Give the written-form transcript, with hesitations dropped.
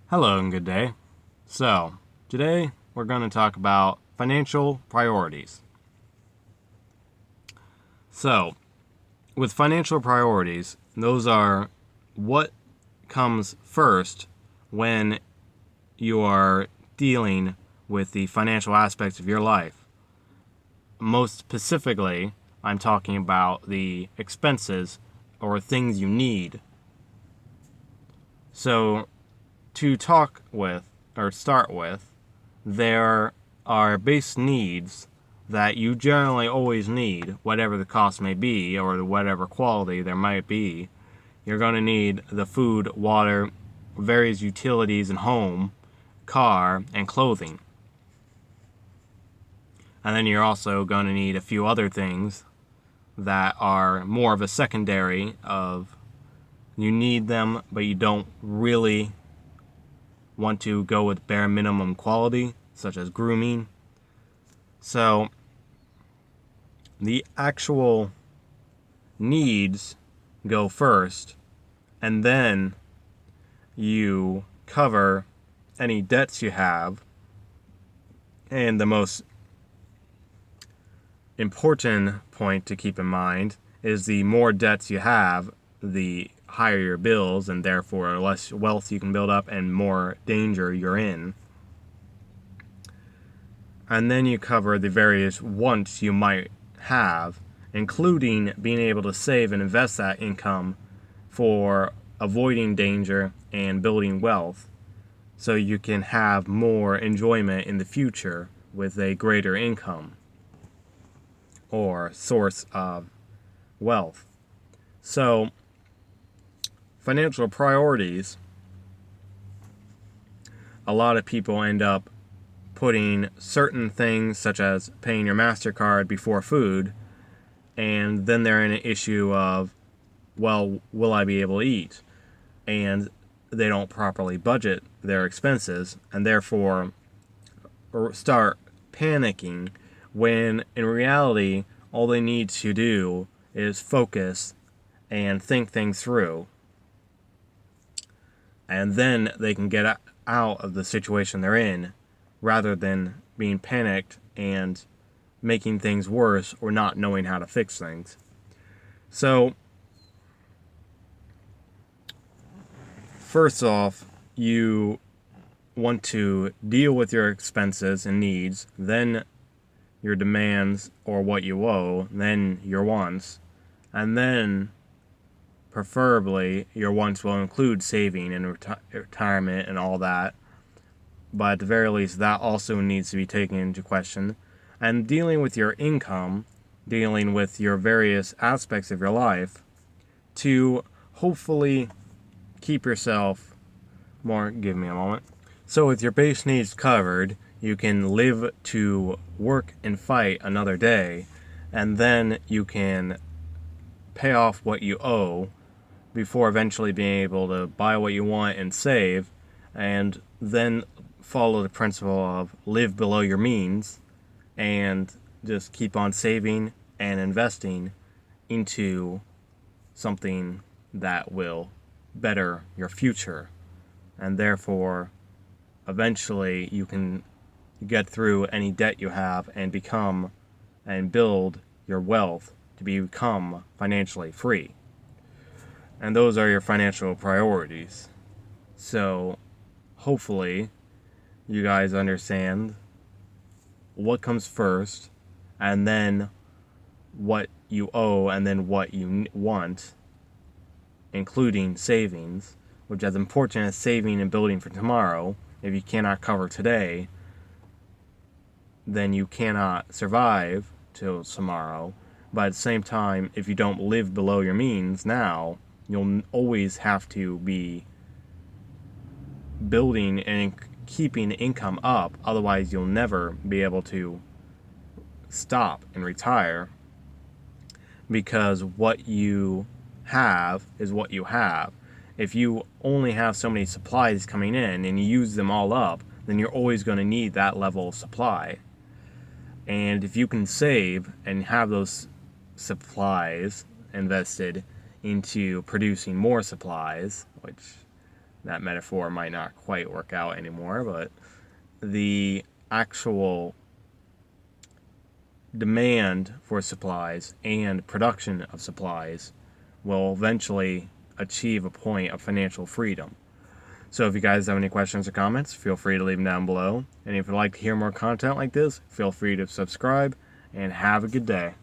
Hello and good day. So, today we're going to talk about financial priorities. So, with financial priorities, those are what comes first when you are dealing with the financial aspects of your life. Most specifically, I'm talking about the expenses or things you need. So, to start with, there are base needs that you generally always need, whatever the cost may be or whatever quality there might be. You're going to need the food, water, various utilities and home, car, and clothing. And then you're also going to need a few other things that are more of a secondary of you need them, but you don't really want to go with bare minimum quality, such as grooming. So the actual needs go first, and then you cover any debts you have. And the most important point to keep in mind is the more debts you have, the higher your bills, and therefore less wealth you can build up and more danger you're in. And then you cover the various wants you might have, including being able to save and invest that income for avoiding danger and building wealth, so you can have more enjoyment in the future with a greater income or source of wealth. So, financial priorities, a lot of people end up putting certain things such as paying your MasterCard before food, and then they're in an issue of, well, will I be able to eat? And they don't properly budget their expenses and therefore start panicking when in reality all they need to do is focus and think things through. And then they can get out of the situation they're in rather than being panicked and making things worse or not knowing how to fix things. So, first off, you want to deal with your expenses and needs, then your demands or what you owe, then your wants, and then preferably your wants will include saving and retirement and all that. But at the very least, that also needs to be taken into question. And dealing with your income, dealing with your various aspects of your life to hopefully keep yourself more. Give me a moment. So with your base needs covered, you can live to work and fight another day, and then you can pay off what you owe before eventually being able to buy what you want and save, and then follow the principle of live below your means and just keep on saving and investing into something that will better your future. And therefore, eventually you can get through any debt you have and become and build your wealth to become financially free. And those are your financial priorities. So, hopefully, you guys understand what comes first, and then what you owe, and then what you want, including savings, which is important as saving and building for tomorrow. If you cannot cover today, then you cannot survive till tomorrow. But at the same time, if you don't live below your means now, you'll always have to be building and keeping income up. Otherwise, you'll never be able to stop and retire, because what you have is what you have. If you only have so many supplies coming in and you use them all up, then you're always going to need that level of supply. And if you can save and have those supplies invested into producing more supplies, which that metaphor might not quite work out anymore, but the actual demand for supplies and production of supplies will eventually achieve a point of financial freedom. So if you guys have any questions or comments, feel free to leave them down below. And if you'd like to hear more content like this, feel free to subscribe, and have a good day.